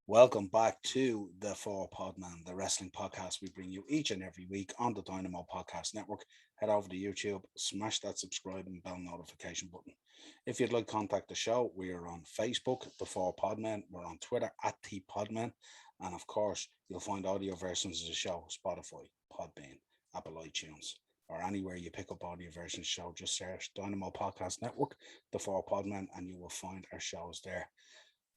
Welcome back to the Podmen, the wrestling podcast we bring you each and every week on the Dynamo Podcast Network. Head over to YouTube, smash that subscribe and bell notification button. If you'd like to contact the show, we are on Facebook, the Podmen. We're on Twitter at TPodmen. And of course, you'll find audio versions of the show, Spotify, Podbean, Apple iTunes, or anywhere you pick up audio versions of the show. Just search Dynamo Podcast Network, the Podmen, and you will find our shows there.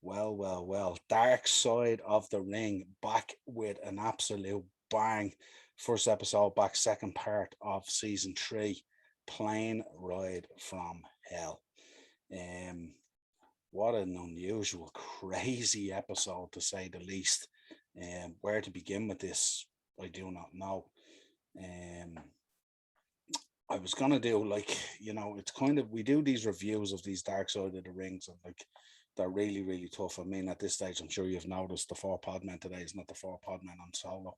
Well. Dark Side of the Ring back with an absolute bang. First episode back, second part of season 3, Plane Ride from Hell. What an unusual, crazy episode to say the least. Where to begin with this, I do not know. I was gonna do it's kind of we do these reviews of these Dark Side of the Rings and they're really, really tough. I mean, at this stage, I'm sure you've noticed the Podmen today is not the Podmen on solo.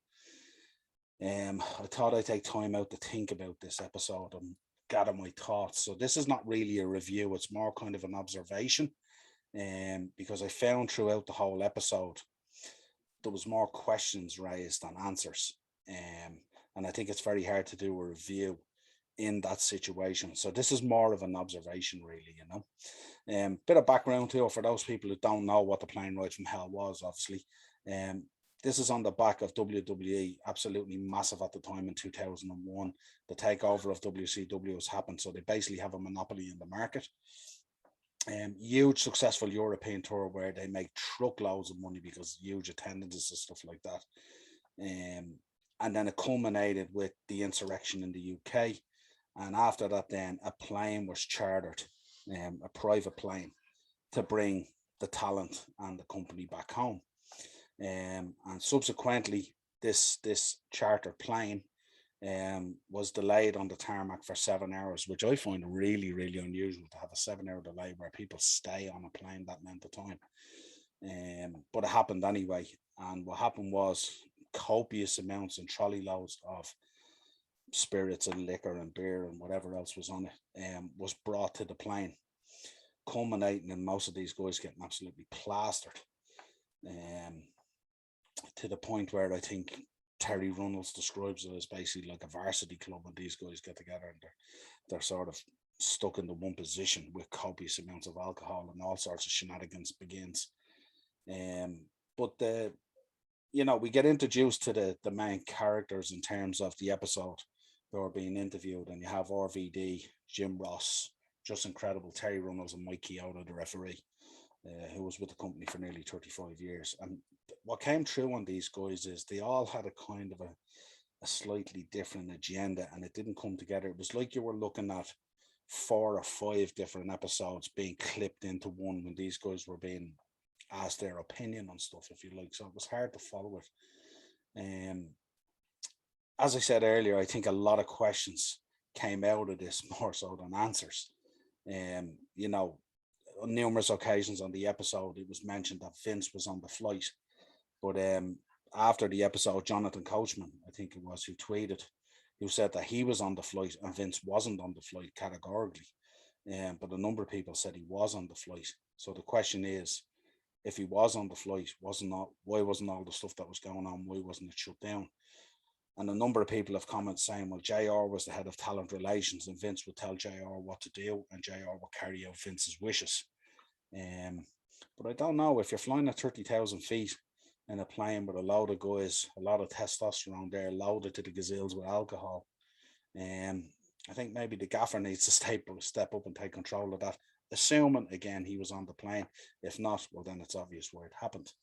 I thought I'd take time out to think about this episode and gather my thoughts. So this is not really a review; it's more kind of an observation. Because I found throughout the whole episode there was more questions raised than answers. And I think it's very hard to do a review in that situation. So this is more of an observation, really, bit of background too for those people who don't know what the Plane Ride from Hell was. Obviously, this is on the back of WWE, absolutely massive at the time in 2001. The takeover of WCW has happened, so they basically have a monopoly in the market. Huge successful European tour where they make truckloads of money because huge attendances and stuff like that. And then it culminated with the insurrection in the UK. And after that, then a plane was chartered, a private plane, to bring the talent and the company back home. And subsequently, this chartered plane was delayed on the tarmac for 7 hours, which I find really, really unusual to have a 7-hour delay where people stay on a plane that length of time. But it happened anyway. And what happened was copious amounts and trolley loads of spirits and liquor and beer and whatever else was on it was brought to the plane, culminating in most of these guys getting absolutely plastered, to the point where I think Terry Runnels describes it as basically like a varsity club when these guys get together and they're sort of stuck in the one position with copious amounts of alcohol and all sorts of shenanigans begins. But we get introduced to the main characters in terms of the episode. They were being interviewed, and you have RVD, Jim Ross, just incredible, Terry Runnels, and Mike Chioda, the referee, who was with the company for nearly 35 years. And what came through on these guys is they all had a kind of a slightly different agenda, and it didn't come together. It was like you were looking at 4 or 5 different episodes being clipped into one when these guys were being asked their opinion on stuff, if you like. So it was hard to follow it. As I said earlier, I think a lot of questions came out of this more so than answers. On numerous occasions on the episode, it was mentioned that Vince was on the flight. But after the episode, Jonathan Coachman, I think it was, who said that he was on the flight and Vince wasn't on the flight categorically. But a number of people said he was on the flight. So the question is, if he was on the flight, why wasn't all the stuff that was going on, why wasn't it shut down? And a number of people have commented saying, well, JR was the head of talent relations and Vince would tell JR what to do and JR would carry out Vince's wishes. But I don't know, if you're flying at 30,000 feet in a plane with a load of guys, a lot of testosterone there, loaded to the gazilles with alcohol, I think maybe the gaffer needs to step up and take control of that. Assuming, again, he was on the plane. If not, well, then it's obvious where it happened.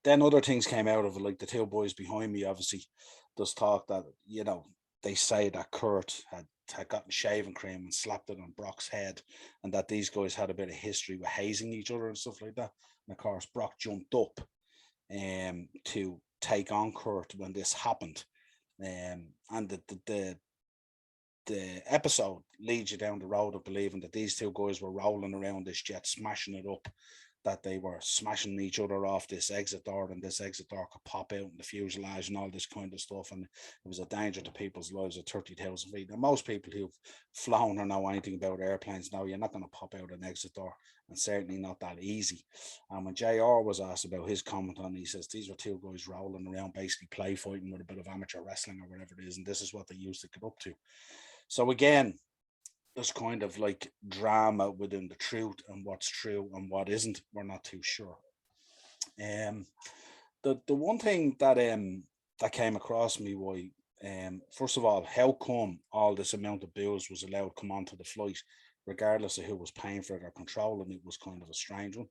Then other things came out of it, like the two boys behind me, obviously, does talk that, they say that Kurt had gotten shaving cream and slapped it on Brock's head, and that these guys had a bit of history with hazing each other and stuff like that. And of course, Brock jumped up to take on Kurt when this happened. And the episode leads you down the road of believing that these two guys were rolling around this jet, smashing it up, that they were smashing each other off this exit door, and this exit door could pop out in the fuselage and all this kind of stuff. And it was a danger to people's lives at 30,000 feet. And most people who've flown or know anything about airplanes know you're not going to pop out an exit door, and certainly not that easy. And when JR was asked about his comment on it, he says these were two guys rolling around, basically play fighting with a bit of amateur wrestling or whatever it is. And this is what they used to get up to. So again, there's kind of like drama within the truth and what's true and what isn't. We're not too sure. The one thing that came across me, why first of all, how come all this amount of booze was allowed to come onto the flight, regardless of who was paying for it or controlling it, was kind of a strange one.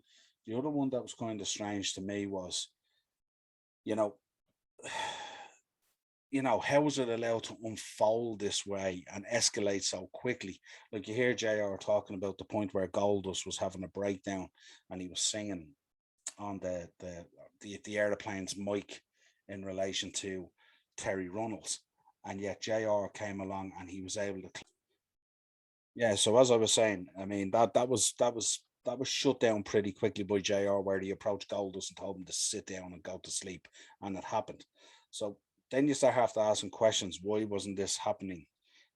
The other one that was kind of strange to me was, you know, how was it allowed to unfold this way and escalate so quickly? Like you hear JR talking about the point where Goldust was having a breakdown and he was singing on the airplane's mic in relation to Terry Runnels, and yet JR came along and he was able to. Yeah, so as I was saying, I mean that was shut down pretty quickly by JR, where he approached Goldust and told him to sit down and go to sleep, and it happened. So then you start have to asking questions: why wasn't this happening?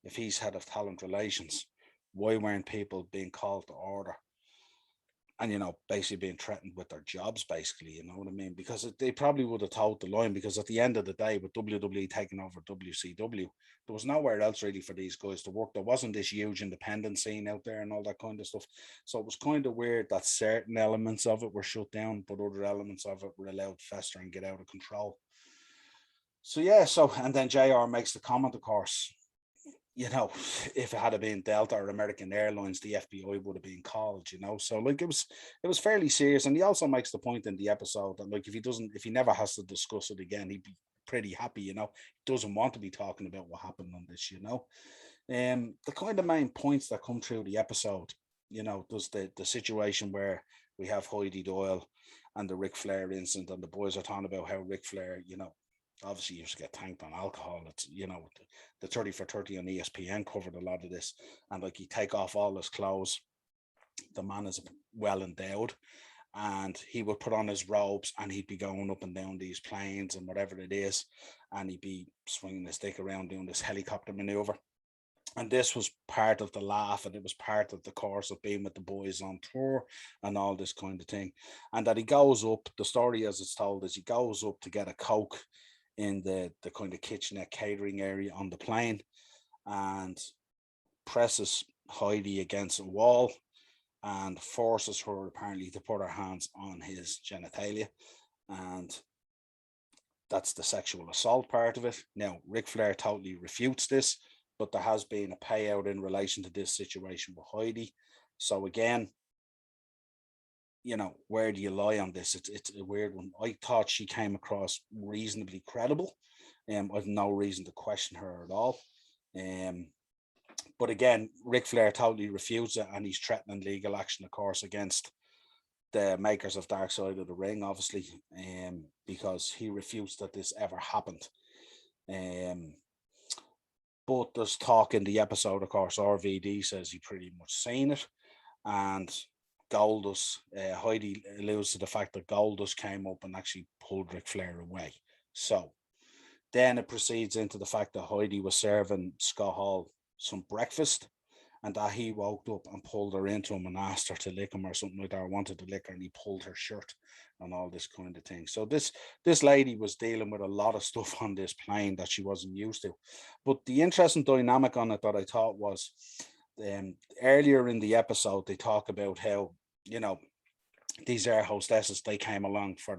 If he's head of talent relations, why weren't people being called to order? And basically being threatened with their jobs, basically, you know what I mean? Because they probably would have told the line, because at the end of the day, with WWE taking over WCW, there was nowhere else really for these guys to work. There wasn't this huge independent scene out there and all that kind of stuff. So it was kind of weird that certain elements of it were shut down, but other elements of it were allowed to fester and get out of control. So yeah, and then JR makes the comment, of course, if it had been Delta or American Airlines, the FBI would have been called, So like it was fairly serious. And he also makes the point in the episode that like if he never has to discuss it again, he'd be pretty happy, He doesn't want to be talking about what happened on this, The kind of main points that come through the episode, does the situation where we have Heidi Doyle and the Ric Flair incident, and the boys are talking about how Ric Flair, obviously used to get tanked on alcohol. It's the 30 for 30 on ESPN covered a lot of this, and like he take off all his clothes. The man is well endowed, and he would put on his robes and he'd be going up and down these planes and whatever it is, and he'd be swinging his stick around doing this helicopter maneuver. And this was part of the laugh, and it was part of the course of being with the boys on tour and all this kind of thing. And that he goes up, the story as it's told is he goes up to get a Coke in the kind of kitchenette catering area on the plane, and presses Heidi against a wall and forces her apparently to put her hands on his genitalia, and that's the sexual assault part of it. Now Ric Flair totally refutes this, but there has been a payout in relation to this situation with Heidi. So again, where do you lie on this? It's a weird one. I thought she came across reasonably credible. I've no reason to question her at all. But again, Ric Flair totally refused it, and he's threatening legal action, of course, against the makers of Darkside of the Ring, obviously, because he refused that this ever happened. But there's talk in the episode, of course, RVD says he pretty much seen it, and Goldust, Heidi alludes to the fact that Goldust came up and actually pulled Ric Flair away. So then it proceeds into the fact that Heidi was serving Scott Hall some breakfast, and that he woke up and pulled her into him and asked her to lick him or something like that, or wanted to lick her, and he pulled her shirt and all this kind of thing. So this lady was dealing with a lot of stuff on this plane that she wasn't used to. But the interesting dynamic on it that I thought was, earlier in the episode, they talk about how, these air hostesses, they came along for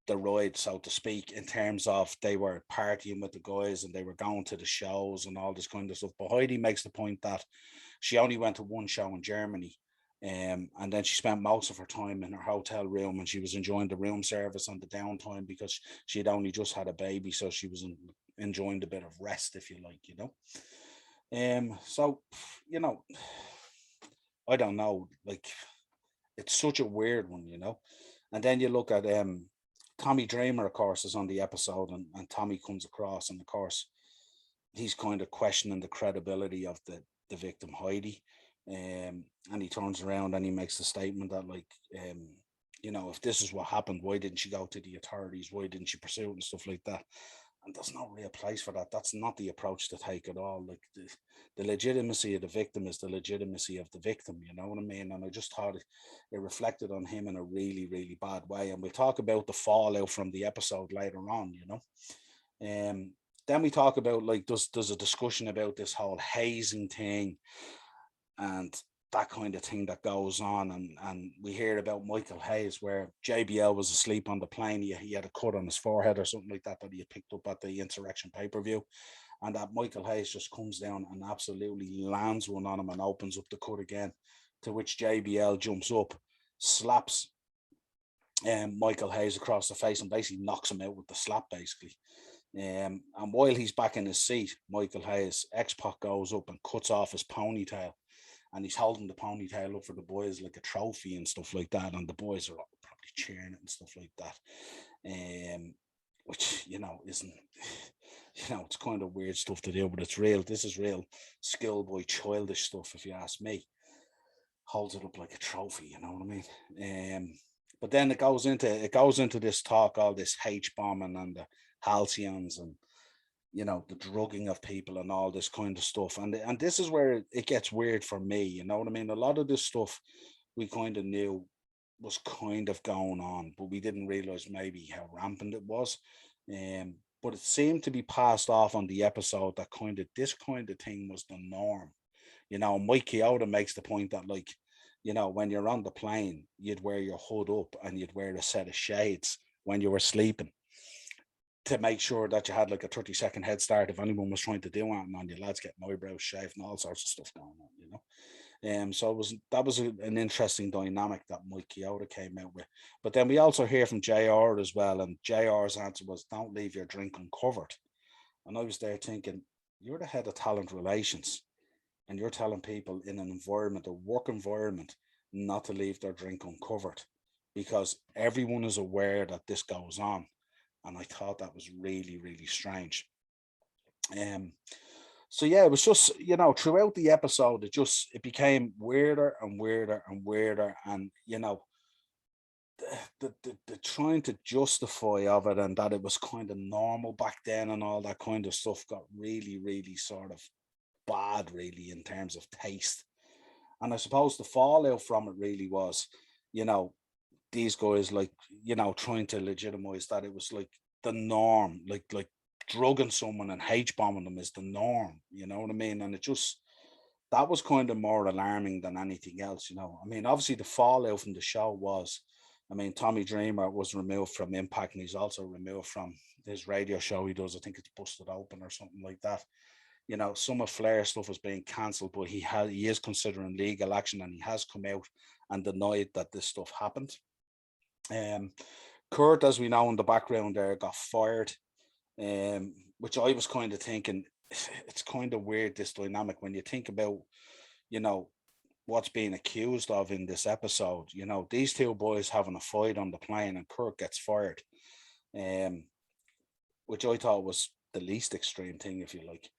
the ride, so to speak, in terms of they were partying with the guys and they were going to the shows and all this kind of stuff. But Heidi makes the point that she only went to one show in Germany, and then she spent most of her time in her hotel room, and she was enjoying the room service on the downtime because she had only just had a baby, so she was enjoying a bit of rest, if you like, So, I don't know, like, it's such a weird one, And then you look at Tommy Dreamer, of course, is on the episode, and Tommy comes across, and of course, he's kind of questioning the credibility of the victim Heidi, and he turns around and he makes the statement that, like, you know, if this is what happened, why didn't she go to the authorities? Why didn't she pursue it and stuff like that? And there's no real place for that. That's not the approach to take at all. Like the legitimacy of the victim is the legitimacy of the victim. You know what I mean? And I just thought it reflected on him in a really, really bad way. And we'll talk about the fallout from the episode later on. You know, then we talk about like there's a discussion about this whole hazing thing and that kind of thing that goes on. And we hear about Michael Hayes, where JBL was asleep on the plane. He had a cut on his forehead or something like that he had picked up at the Insurrection pay-per-view. And that Michael Hayes just comes down and absolutely lands one on him and opens up the cut again, to which JBL jumps up, slaps Michael Hayes across the face and basically knocks him out with the slap, basically. And while he's back in his seat, Michael Hayes, X-Pac goes up and cuts off his ponytail, and he's holding the ponytail up for the boys like a trophy and stuff like that. And the boys are probably cheering it and stuff like that. Which, you know, isn't, you know, it's kind of weird stuff to do, but it's real. This is real schoolboy childish stuff, if you ask me. Holds it up like a trophy, you know what I mean? But then it goes into this talk, all this H bombing and the halcyons and, you know, the drugging of people and all this kind of stuff. And this is where it gets weird for me, you know what I mean? A lot of this stuff we kind of knew was kind of going on, but we didn't realize maybe how rampant it was. But it seemed to be passed off on the episode that kind of this kind of thing was the norm. You know, Mike Chioda makes the point that, like, you know, when you're on the plane, you'd wear your hood up and you'd wear a set of shades when you were sleeping, to make sure that you had like a 30-second head start if anyone was trying to do anything on you. Lads getting eyebrows shaved and all sorts of stuff going on, you know. So that was an interesting dynamic that Mike Chioda came out with. But then we also hear from JR as well, and JR's answer was, "Don't leave your drink uncovered." And I was there thinking, you're the head of talent relations, and you're telling people in an environment, a work environment, not to leave their drink uncovered, because everyone is aware that this goes on. And I thought that was really, really strange. So yeah, it was just, you know, throughout the episode, it became weirder and weirder and weirder, and you know, the trying to justify of it and that it was kind of normal back then and all that kind of stuff got really, really sort of bad, really, in terms of taste. And I suppose the fallout from it really was, you know, these guys, like, you know, trying to legitimize that it was like the norm, like drugging someone and H bombing them is the norm, you know what I mean? And it just, that was kind of more alarming than anything else, you know. I mean, obviously the fallout from the show was, I mean, Tommy Dreamer was removed from Impact, and he's also removed from his radio show he does. I think it's Busted Open or something like that. You know, some of Flair's stuff is being cancelled, but he is considering legal action, and he has come out and denied that this stuff happened. Kurt, as we know in the background there, got fired, which I was kind of thinking, it's kind of weird, this dynamic, when you think about, you know, what's being accused of in this episode. You know, these two boys having a fight on the plane and Kurt gets fired, which I thought was the least extreme thing, if you like.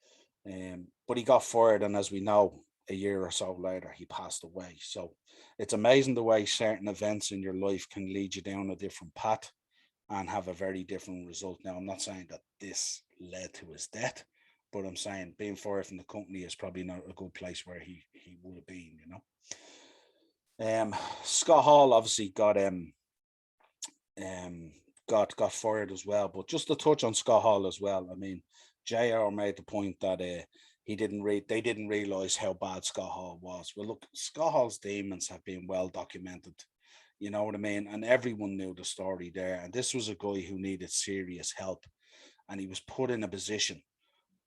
But he got fired, and as we know, a year or so later, he passed away. So it's amazing the way certain events in your life can lead you down a different path and have a very different result. Now, I'm not saying that this led to his death, but I'm saying being fired from the company is probably not a good place where he would have been, you know. Scott Hall obviously got fired as well. But just to touch on Scott Hall as well, I mean, JR made the point that they didn't realize how bad Scott Hall was. Well, look, Scott Hall's demons have been well documented. You know what I mean? And everyone knew the story there. And this was a guy who needed serious help. And he was put in a position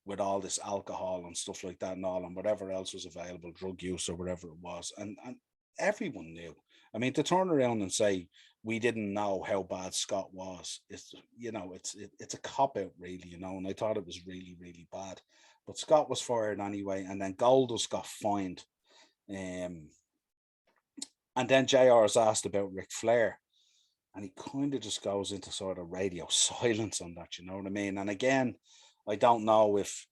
with all this alcohol and stuff like that and all, and whatever else was available, drug use or whatever it was. And everyone knew. I mean, to turn around and say, we didn't know how bad Scott was, it's, you know, it's a cop out, really, you know, and I thought it was really, really bad. But Scott was fired anyway, and then Goldust got fined. And then JR is asked about Ric Flair, and he kind of just goes into sort of radio silence on that, you know what I mean? And again, I don't know if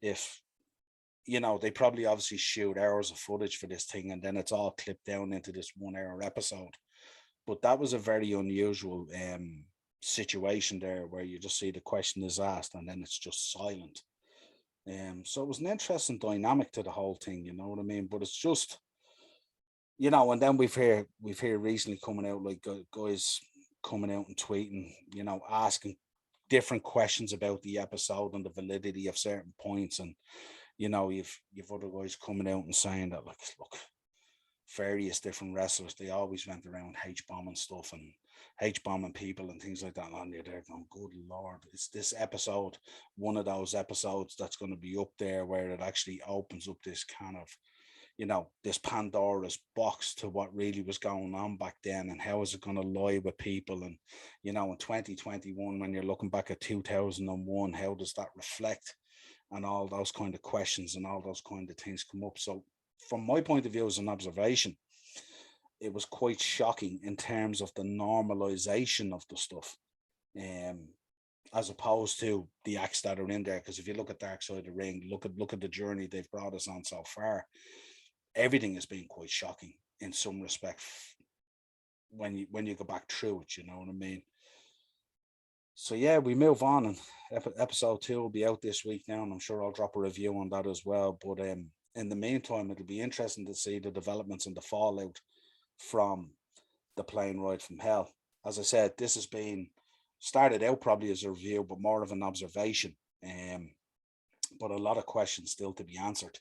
you know, they probably obviously shoot hours of footage for this thing, and then it's all clipped down into this 1 hour episode. But that was a very unusual situation there, where you just see the question is asked and then it's just silent. So it was an interesting dynamic to the whole thing, you know what I mean? But it's just, and then we've heard recently coming out, like, guys coming out and tweeting, asking different questions about the episode and the validity of certain points. And you've other guys coming out and saying that, like, look, various different wrestlers, they always went around H bombing stuff and H bombing people and things like that. And you're there going, good lord, is this episode one of those episodes that's going to be up there where it actually opens up this kind of, this Pandora's box to what really was going on back then, and how is it going to lie with people? And in 2021, when you're looking back at 2001, how does that reflect? And all those kind of questions and all those kind of things come up. So from my point of view as an observation, it was quite shocking in terms of the normalization of the stuff, um, as opposed to the acts that are in there. Because if you look at Darkside of the Ring, look at the journey they've brought us on so far. Everything has been quite shocking in some respect when you go back through it. You know what I mean? So yeah, we move on, and episode 2 will be out this week now, and I'm sure I'll drop a review on that as well. But in the meantime, it'll be interesting to see the developments and the fallout from the plane ride from hell. As I said, this has been started out probably as a review, but more of an observation. But a lot of questions still to be answered.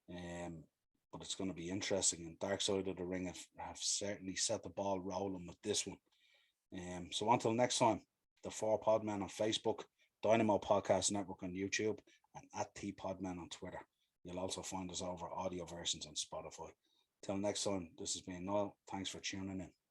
But it's going to be interesting. And Dark Side of the Ring have certainly set the ball rolling with this one. So until next time, the 4Podmen on Facebook, Dynamo Podcast Network on YouTube, and at TPodmen on Twitter. You'll also find us over audio versions on Spotify. Till next time, this has been Niall. Thanks for tuning in.